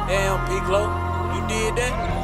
Damn, Piccolo, you did that?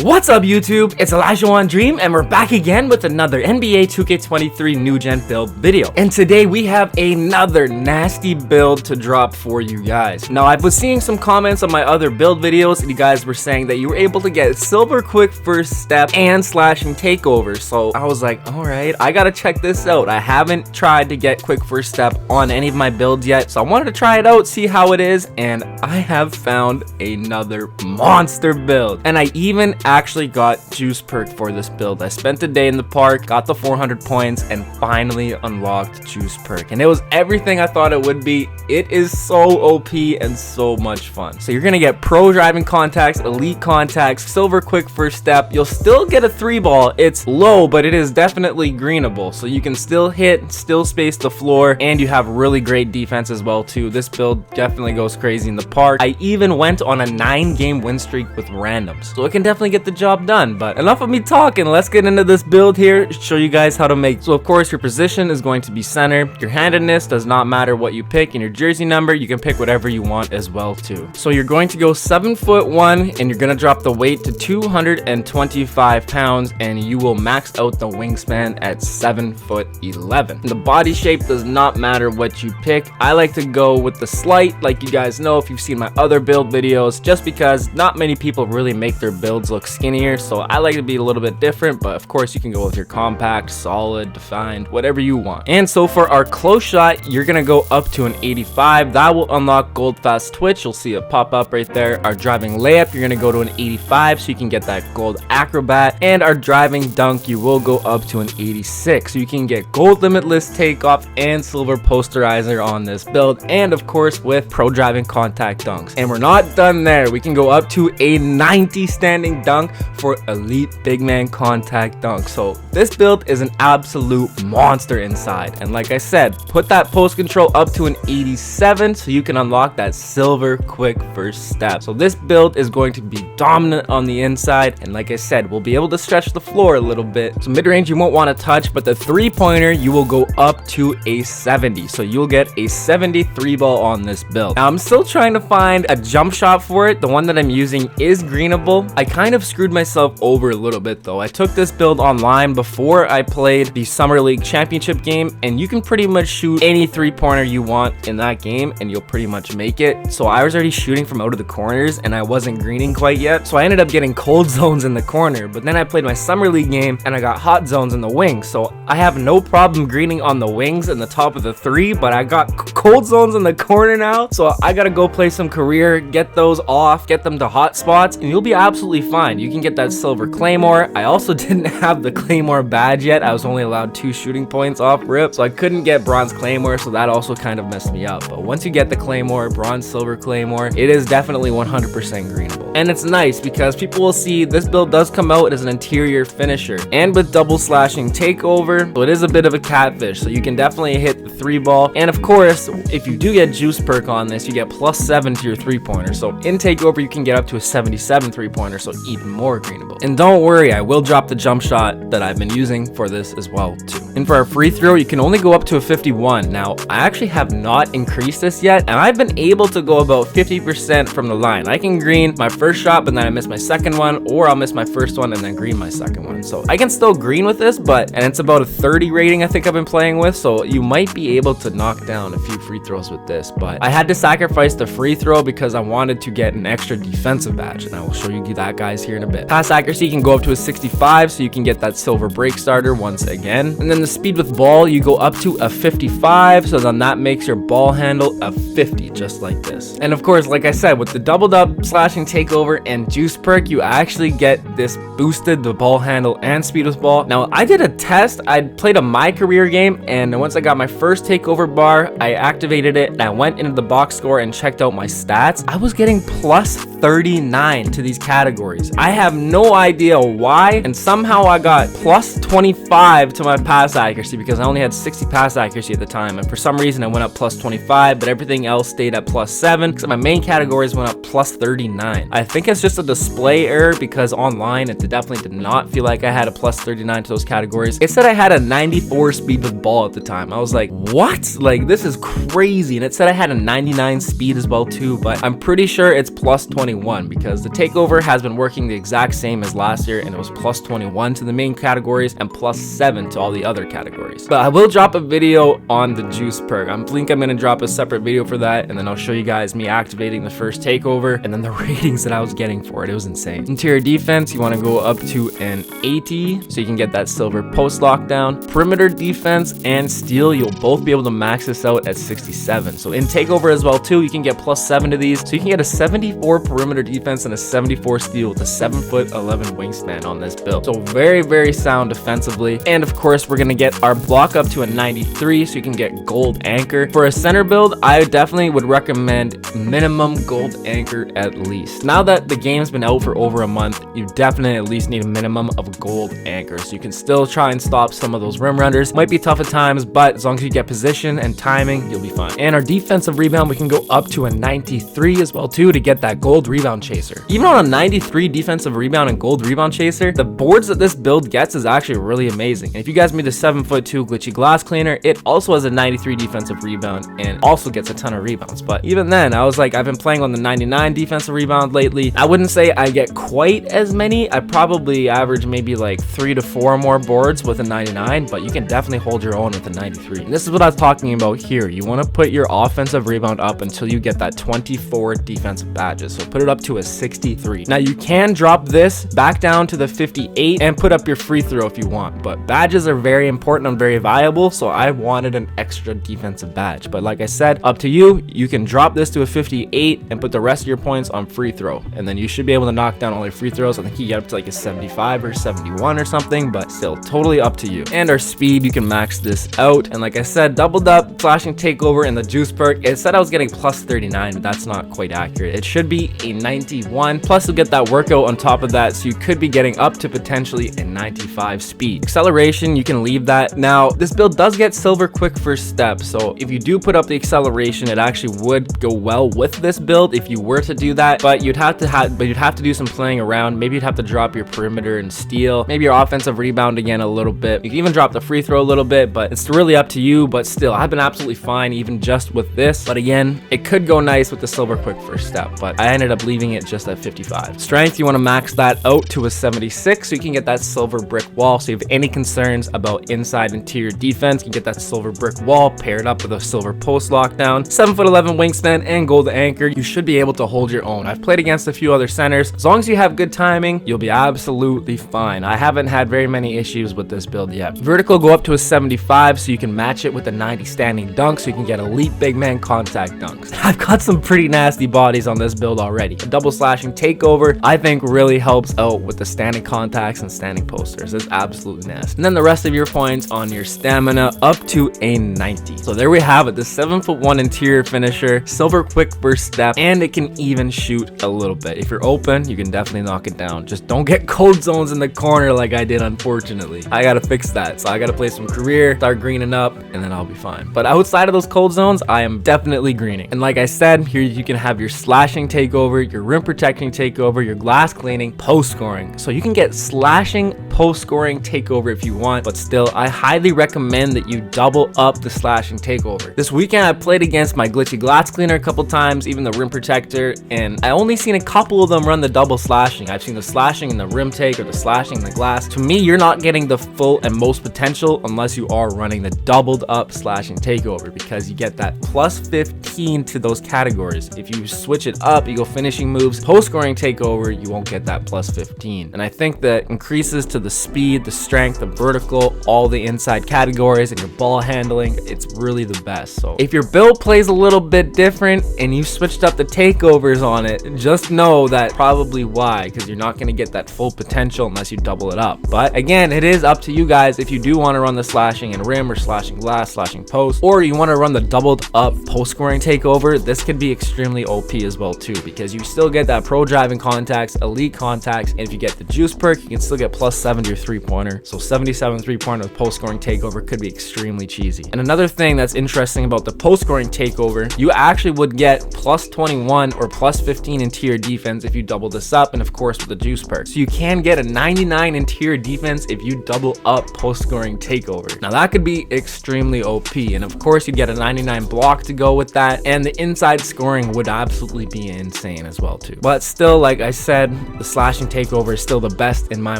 What's up YouTube? It's Elijah One Dream and we're back again with another NBA 2K23 new gen build video. And today we have another nasty build to drop for you guys. Now I was seeing some comments on my other build videos and you guys were saying that you were able to get silver quick first step and slashing takeover. So I was like, alright, I gotta check this out. I haven't tried to get quick first step on any of my builds yet. So I wanted to try it out, see how it is, and I have found another monster build. And I even actually got juice perk for this build. I spent the day in the park, got the 400 points, and finally unlocked juice perk. And it was everything I thought it would be. It is so OP and so much fun. So you're gonna get pro driving contacts, elite contacts, silver quick first step. You'll still get a 3-ball. It's low, but it is definitely greenable. So you can still hit, still space the floor, and you have really great defense as well too. This build definitely goes crazy in the park. I even went on a 9-game win streak with randoms. So it can definitely get the job done. But enough of me talking, let's get into this build here, show you guys how to make. So of course your position is going to be center. Your handedness does not matter what you pick, and your jersey number you can pick whatever you want as well too. So you're going to go 7'1" and you're gonna drop the weight to 225 pounds, and you will max out the wingspan at 7'11". The body shape does not matter what you pick. I like to go with the slight, like you guys know if you've seen my other build videos, just because not many people really make their builds look skinnier. So I like to be a little bit different, but of course you can go with your compact, solid, defined, whatever you want. And so for our close shot, you're gonna go up to an 85. That will unlock gold fast twitch. You'll see it pop up right there. Our driving layup, you're gonna go to an 85 so you can get that gold acrobat. And our driving dunk, you will go up to an 86 so you can get gold limitless takeoff and silver posterizer on this build, and of course with pro driving contact dunks. And we're not done there. We can go up to a 90 standing dunk dunk for elite big man contact dunk. So this build is an absolute monster inside. And like I said, put that post control up to an 87 so you can unlock that silver quick first step. So this build is going to be dominant on the inside, and like I said, we'll be able to stretch the floor a little bit. So mid-range you won't want to touch, but the three-pointer you will go up to a 70. So you'll get a 73 ball on this build. Now I'm still trying to find a jump shot for it. The one that I'm using is greenable. I kind of screwed myself over a little bit though. I took this build online before I played the Summer League Championship game, and you can pretty much shoot any three-pointer you want in that game and you'll pretty much make it. So I was already shooting from out of the corners and I wasn't greening quite yet, so I ended up getting cold zones in the corner. But then I played my Summer League game and I got hot zones in the wings, so I have no problem greening on the wings and the top of the three, but I got cold zones in the corner now, so I gotta go play some career, get those off, get them to hot spots, and you'll be absolutely fine. You can get that silver claymore. I also didn't have the claymore badge yet. I was only allowed 2 shooting points off rip, so I couldn't get bronze claymore, so that also kind of messed me up. But once you get the claymore, bronze, silver claymore, it is definitely 100% greenable. And it's nice because people will see this build does come out as an interior finisher and with double slashing takeover, so it is a bit of a catfish, so you can definitely hit the 3-ball. And of course, if you do get juice perk on this, you get +7 to your 3-pointer, so in takeover you can get up to a 77 3-pointer, so even more greenable. And don't worry, I will drop the jump shot that I've been using for this as well too. And for our free throw, you can only go up to a 51. Now I actually have not increased this yet, and I've been able to go about 50% from the line. I can green my first shot, but then I miss my second one, or I'll miss my first one and then green my second one. So I can still green with this, and it's about a 30 rating I think I've been playing with, so you might be able to knock down a few free throws with this. But I had to sacrifice the free throw because I wanted to get an extra defensive badge, and I will show you that, guys, here in a bit. Pass accuracy can go up to a 65, so you can get that silver break starter once again. And then the speed with ball, you go up to a 55, so then that makes your ball handle a 50, just like this. And of course, like I said, with the doubled up slashing takeover and juice perk, you actually get this boosted, the ball handle and speed with ball. Now I did a test. I played a my career game, and once I got my first takeover bar, I activated it and I went into the box score and checked out my stats. I was getting +39 to these categories. I have no idea why, and somehow I got +25 to my pass accuracy because I only had 60 pass accuracy at the time, and for some reason I went up +25, but everything else stayed at +7 because my main categories went up +39. I think it's just a display error because online it definitely did not feel like I had a +39 to those categories. It said I had a 94 speed with ball at the time. I was like, what? Like, this is crazy. And it said I had a 99 speed as well too, but I'm pretty sure it's +21 because the takeover has been working the exact same as last year, and it was +21 to the main categories and +7 to all the other categories. But I will drop a video on the juice perk. I'm gonna drop a separate video for that, and then I'll show you guys me activating the first takeover and then the ratings that I was getting for it. It was insane. Interior defense, you want to go up to an 80 so you can get that silver post lockdown. Perimeter defense and steal, you'll both be able to max this out at 67. So in takeover as well too, you can get +7 to these, so you can get a 74 perimeter defense and a 74 steal with a 7'11" wingspan on this build. So very sound defensively. And of course, we're gonna get our block up to a 93 so you can get gold anchor. For a center build, I definitely would recommend minimum gold anchor at least. Now that the game's been out for over a month, you definitely at least need a minimum of gold anchor, so you can still try and stop some of those rim runners. Might be tough at times, but as long as you get position and timing, you'll be fine. And our defensive rebound, we can go up to a 93 as well too to get that gold rebound chaser. Even on a 93 defensive rebound and gold rebound chaser, the boards that this build gets is actually really amazing. And if you guys made the 7'2" glitchy glass cleaner, it also has a 93 defensive rebound and also gets a ton of rebounds. But even then, I was like, I've been playing on the 99 defensive rebound lately. I wouldn't say I get quite as many. I probably average maybe like 3 to 4 more boards with a 99, but you can definitely hold your own with a 93. And this is what I was talking about here. You want to put your offensive rebound up until you get that 24 defensive badges. So put it up to a 63. Now you can drop this back down to the 58 and put up your free throw if you want, but badges are very important and very valuable, so I wanted an extra defensive badge. But like I said, up to you. You can drop this to a 58 and put the rest of your points on free throw, and then you should be able to knock down all your free throws. I think you get up to like a 75 or 71 or something, but still totally up to you. And our speed, you can max this out. And like I said, doubled up slashing takeover and the juice perk, it said I was getting +39, but that's not quite accurate. It should be a 91. Plus you'll get that workout on top of that, so you could be getting up to potentially a 95 speed. Acceleration, you can leave that. Now this build does get silver quick first step, so if you do put up the acceleration, it actually would go well with this build if you were to do that, but you'd have to do some playing around. Maybe you'd have to drop your perimeter and steal, maybe your offensive rebound again a little bit. You can even drop the free throw a little bit, but it's really up to you. But still, I've been absolutely fine even just with this, but again, it could go nice with the silver quick first step, but I ended up leaving it just at 55. Strength, you want to max that out to a 76 so you can get that silver brick wall. So if you have any concerns about inside interior defense, you get that silver brick wall paired up with a silver post lockdown, 7'11" wingspan, and gold anchor. You should be able to hold your own. I've played against a few other centers. As long as you have good timing, you'll be absolutely fine. I haven't had very many issues with this build yet. Vertical, go up to a 75 so you can match it with a 90 standing dunk so you can get elite big man contact dunks. I've got some pretty nasty bodies on this build already. A double slashing takeover, I think, really helps out with the standing contacts and standing posters. It's absolutely nasty. And then the rest of your points on your stamina up to a 90. So there we have it, the 7'1" interior finisher, silver quick first step, and it can even shoot a little bit. If you're open, you can definitely knock it down. Just don't get cold zones in the corner like I did, unfortunately. I gotta fix that. So I gotta play some career, start greening up, and then I'll be fine. But outside of those cold zones, I am definitely greening. And like I said, here you can have your slashing takeover, your rim protecting takeover, your glass cleaning, post scoring. So you can get slashing, post scoring takeover if you want, but still, I highly recommend that you double up the slashing takeover. This weekend, I played against my glitchy glass cleaner a couple times, even the rim protector, and I only seen a couple of them run the double slashing. I've seen the slashing in the rim take or the slashing in the glass. To me, you're not getting the full and most potential unless you are running the doubled up slashing takeover, because you get that plus 15 to those categories. If you switch it up, you go finishing moves, post scoring takeover, you won't get that plus 15. And I think that increases to the speed, the strength, the vertical, all the inside categories, and your ball handling, it's really the best. So if your build plays a little bit different and you switched up the takeovers on it, just know that probably why, because you're not going to get that full potential unless you double it up. But again, it is up to you guys if you do want to run the slashing and rim or slashing glass, slashing post, or you want to run the doubled up post scoring takeover. This could be extremely OP as well too, because you still get that pro driving contacts, elite contacts, and if you get the juice perk, you can still get plus 7 to your 3-pointer. So 77 3-pointer with post scoring takeover could be extremely cheesy. And another thing that's interesting about the post scoring takeover, you actually would get plus 21 or plus 15 interior defense if you double this up, and of course with the juice perk. So you can get a 99 interior defense if you double up post scoring takeover. Now that could be extremely OP, and of course you'd get a 99 block to go with that, and the inside scoring would absolutely be insane as well too. But still, like I said, the slashing takeover is still the best in my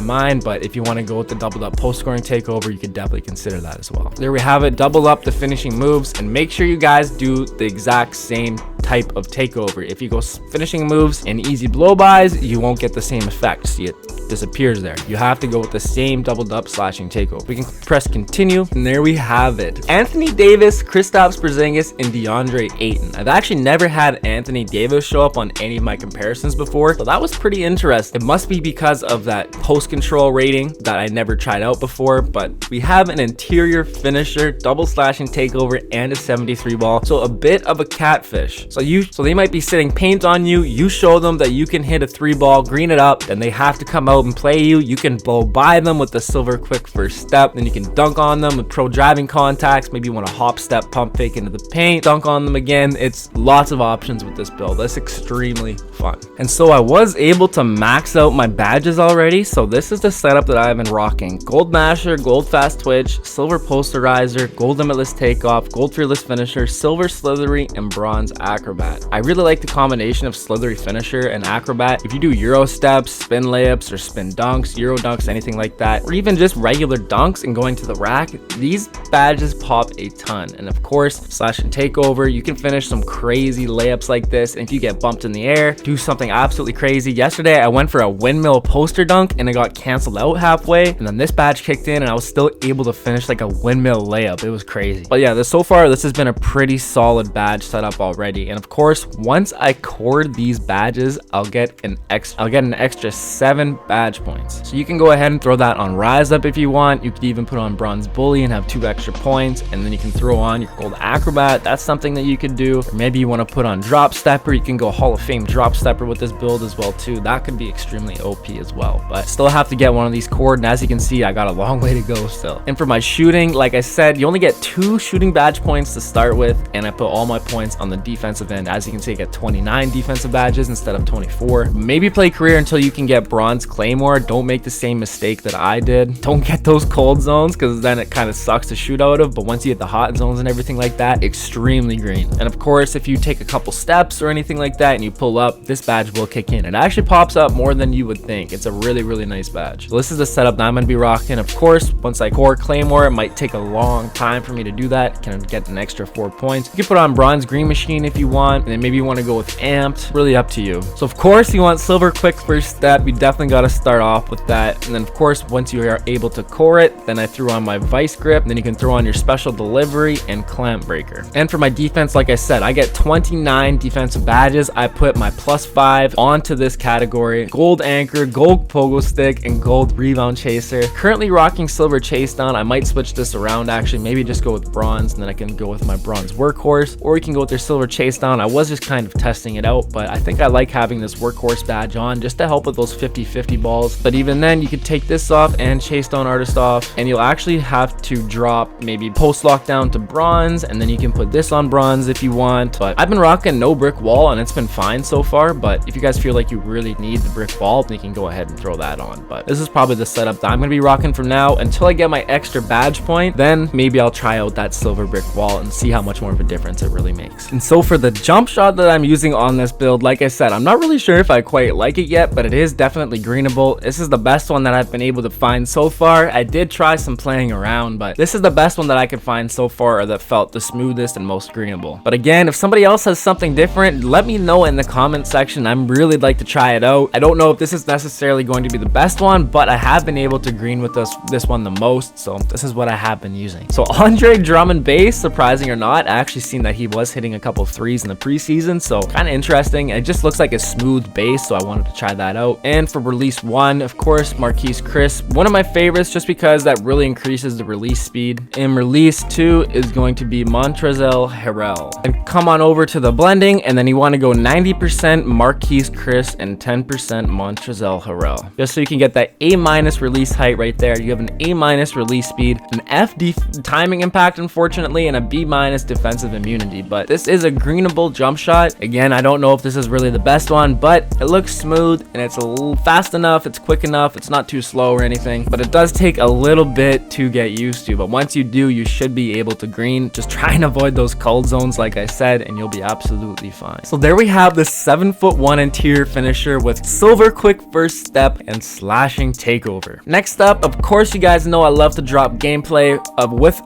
mind, but if you want to go with the doubled up post scoring takeover, you could definitely consider that as well. There we have it, double up the finishing moves, and make sure you guys do the exact same type of takeover. If you go finishing moves and easy blow-bys, you won't get the same effect. See, it disappears there. You have to go with the same doubled up slashing takeover. We can press continue, and there we have it. Anthony Davis, Kristaps Porzingis, and DeAndre Ayton. I've actually never had Anthony Davis show up on any of my comparisons before, so that was pretty interesting. It must be because of that post control rating that I never tried out before, but we have an interior finisher, double slashing takeover, and a 73 ball, so a bit of a catfish. So they might be sitting paint on you, you show them that you can hit a 3-ball, green it up, then they have to come out and play you. You can blow by them with the silver quick first step, then you can dunk on them with pro driving contacts. Maybe you want to hop step pump fake into the paint, dunk on them again. It's lots of options with this build. That's extremely fun. And so I was able to max out my badges already, so this is the setup that I've been rocking. Gold masher, gold fast twitch, silver posterizer, gold limitless takeoff, gold fearless finisher, silver slithery, and bronze acrobat. I really like the combination of slithery finisher and acrobat. If you do euro steps, spin layups, or spin dunks, euro dunks, anything like that, or even just regular dunks and going to the rack, these badges pop a ton. And of course, slash and takeover, you can finish some crazy layups like this. And if you get bumped in the air, do something absolutely crazy. Yesterday, I went for a windmill poster dunk and it got canceled out halfway. And then this badge kicked in and I was still able to finish like a windmill layup. It was crazy. But yeah, so far, this has been a pretty solid badge setup already. And of course, once I cord these badges, I'll get an extra 7 badge points. So you can go ahead and throw that on Rise Up if you want. You could even put on Bronze Bully and have 2 extra points, and then you can throw on your Gold Acrobat. That's something that you could do. Or maybe you want to put on Drop Stepper. You can go Hall of Fame Drop Stepper with this build as well too. That could be extremely OP as well, but still have to get one of these cord, and as you can see, I got a long way to go still. And for my shooting, like I said, you only get 2 shooting badge points to start with, and I put all my points on the defensive end. As you can see, I get 29 defensive badges instead of 24. Maybe play career until you can get Bronze Claymore. Don't make the same mistake that I did. Don't get those cold zones, because then it kind of sucks to shoot out of, but once you get the hot zones and everything like that, extremely green. And of course, if you take a couple steps or anything like that and you pull up, this badge will kick in. It actually pops up more than you would think. It's a really nice badge. So this is the setup that I'm going to be rocking. Of course, once I core Claymore, it might take a long time for me to do that. Can get an extra 4 points. You can put on Bronze Green Machine if you want, and then maybe you want to go with Amped. Really up to you. So of course, you want Silver Quick first step. You definitely got to start off with that. And then of course, once you are able to core it, then I threw on my Vice Grip. And then you can throw on your Special Delivery and Clamp Breaker. And for my defense, like I said, I get 29 defensive badges. I put my +5 onto this category: Gold Anchor, Gold Pogo Stick, and Gold Rebound Chaser. Currently rocking Silver Chase Down. I might switch this around actually. Maybe just go with Bronze, and then I can go with my Bronze Workhorse, or you can go with their Silver Chase Down. I was just kind of testing it out, but I think I like having this Workhorse badge on just to help with those 50-50 balls. But even then, you could take this off and Chase Down Artist off, and you'll actually have to drop maybe Post Lockdown to Bronze, and then you can put this on Bronze if you want. But I've been rocking no brick wall, and it's been fine so far. But if you guys feel like you really need the brick wall, then you can go ahead and throw that on. But this is probably the setup that I'm going to be rocking from now until I get my extra badge point. Then maybe I'll try out that silver brick wall and see how much more of a difference it really makes. And so for the jump shot that I'm using on this build, like I said, I'm not really sure if I quite like it yet, but it is definitely greenable. This is the best one that I've been able to find so far. I did try some playing around, but this is the best one that I could find so far, or that felt the smoothest and most greenable. But again, if somebody else has something different, let me know in the comment section. I'm really like to try it out. I don't know if this is necessarily going to be the best one, but I have been able to green with this one the most, so this is what I have been using. So Andre Drum and Bass, surprising or not, I actually seen that he was hitting a couple threes in the preseason, so kind of interesting. It just looks like a smooth bass, so I wanted to try that out. And for release 1, of course, Marquise Chris, one of my favorites, just because that really increases the release speed. And release 2 is going to be Montrezl Harrell. And come on over to the blending, and then you want to go 90% Marquise Chris and 10% Montrezl Harrell, just so you can get that A- release height right there. You have an A- release speed, an F timing impact, unfortunately, and a B- defensive immunity. But this is a greenable jump shot. Again, I don't know if this is really the best one, but it looks smooth and it's a little fast enough, it's quick enough, it's not too slow or anything, but it does take a little bit to get used to. But once you do, you should be able to green. Just try and avoid those cold zones, like I said, and you'll be absolutely fine. So there we have the 7'1" interior finisher with silver quick first step and slashing takeover. Next up, of course, you guys know I love to drop gameplay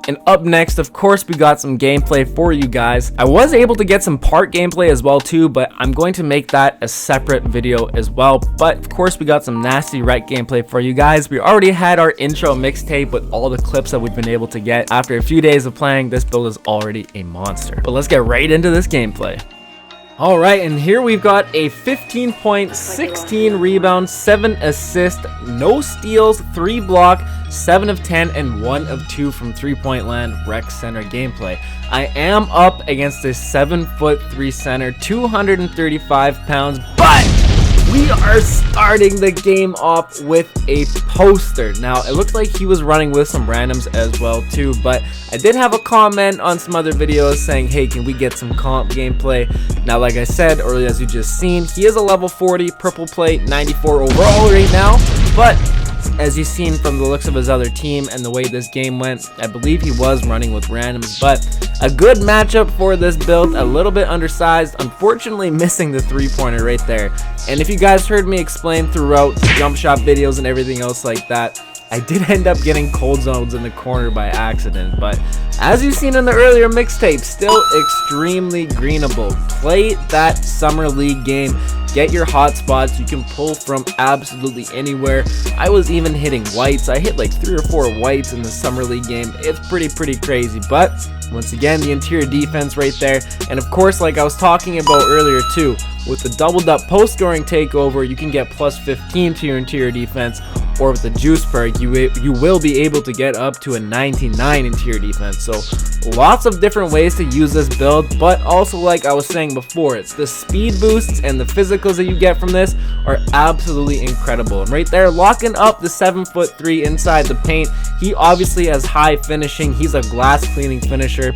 and up next, of course, we got some gameplay for you guys. I was able to get some part gameplay as well too, but I'm going to make that a separate video as well. But of course, we got some nasty right gameplay for you guys. We already had our intro mixtape with all the clips that we've been able to get. After a few days of playing, this build is already a monster. But let's get right into this gameplay. All right, and here we've got a 15 point, 16 rebound, 7 assist, no steals, 3 block, 7 of 10, and 1 of 2 from 3-point land rec center gameplay. I am up against a 7'3" center, 235 pounds, but we are starting the game off with a poster. Now, it looked like he was running with some randoms as well too, but I did have a comment on some other videos saying, hey, can we get some comp gameplay? Now, like I said earlier, as you just seen, he is a level 40 purple plate, 94 overall right now, but as you've seen from the looks of his other team and the way this game went, I believe he was running with randoms. But a good matchup for this build, a little bit undersized, unfortunately missing the 3-pointer right there. And if you guys heard me explain throughout the jump shot videos and everything else like that, I did end up getting cold zones in the corner by accident, but as you've seen in the earlier mixtape, still extremely greenable. Play that summer league game, get your hot spots. You can pull from absolutely anywhere. I was even hitting whites. I hit like 3 or 4 whites in the summer league game. It's pretty crazy, but once again, the interior defense right there. And of course, like I was talking about earlier too, with the doubled up post scoring takeover, you can get plus 15 to your interior defense, or with the juice perk, you will be able to get up to a 99 interior defense. So lots of different ways to use this build, but also like I was saying before, it's the speed boosts and the physicals that you get from this are absolutely incredible. And right there, locking up the 7'3" inside the paint. He obviously has high finishing. He's a glass cleaning finisher.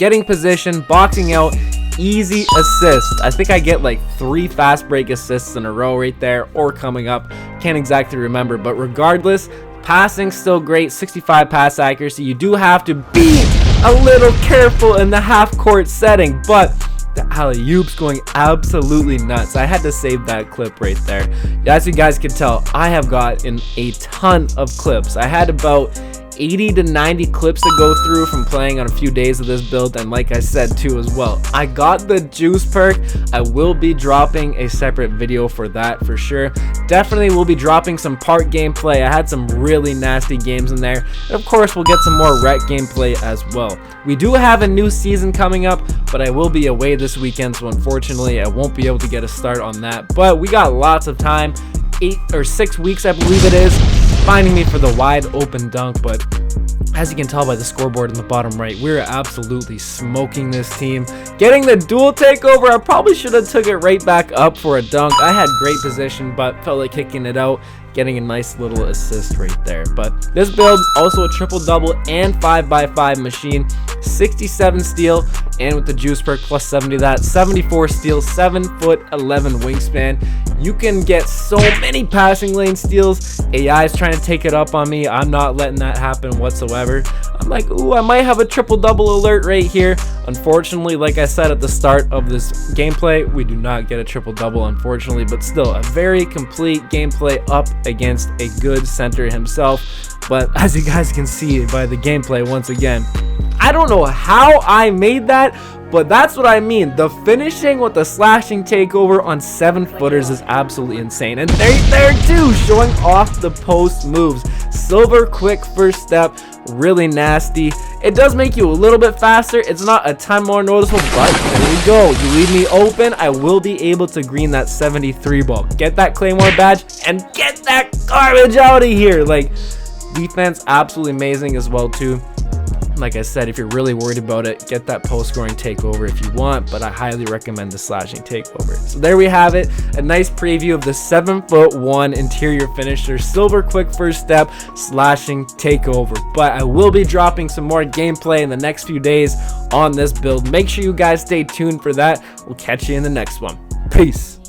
Getting position, boxing out, easy assist. I think I get like 3 fast break assists in a row right there, or coming up. Can't exactly remember, but regardless, passing still great. 65 pass accuracy. You do have to be a little careful in the half court setting, but the alley-oop's going absolutely nuts. I had to save that clip right there. As you guys can tell, I have gotten a ton of clips. I had about 80 to 90 clips to go through from playing on a few days of this build, and like I said too as well, I got the juice perk. I will be dropping a separate video for that for sure. Definitely will be dropping some part gameplay. I had some really nasty games in there, and of course we'll get some more rec gameplay as well. We do have a new season coming up, but I will be away this weekend, so unfortunately I won't be able to get a start on that, but we got lots of time. 8 or 6 weeks I believe it is, finding me for the wide open dunk. But as you can tell by the scoreboard in the bottom right, we're absolutely smoking this team. Getting the dual takeover, I probably should have took it right back up for a dunk. I had great position, but felt like kicking it out, getting a nice little assist right there. But this build, also a triple-double and 5x5 machine. 67 steal, and with the juice perk plus 70 that, 74 steal, 7'11" wingspan. You can get so many passing lane steals. AI is trying to take it up on me. I'm not letting that happen whatsoever. I'm like, ooh, I might have a triple-double alert right here. Unfortunately, like I said at the start of this gameplay, we do not get a triple-double, unfortunately, but still a very complete gameplay up against a good center himself. But as you guys can see by the gameplay, once again, I don't know how I made that, but that's what I mean. The finishing with the slashing takeover on 7-footers is absolutely insane. And there too, showing off the post moves. Silver quick first step, really nasty. It does make you a little bit faster. It's not a ton more noticeable, but there we go. You leave me open, I will be able to green that 73 ball. Get that Claymore badge and get that garbage out of here. Like, defense absolutely amazing as well too. Like I said, if you're really worried about it, get that post scoring takeover if you want, but I highly recommend the slashing takeover. So there we have it, a nice preview of the 7'1" interior finisher, silver quick first step, slashing takeover. But I will be dropping some more gameplay in the next few days on this build. Make sure you guys stay tuned for that. We'll catch you in the next one. Peace.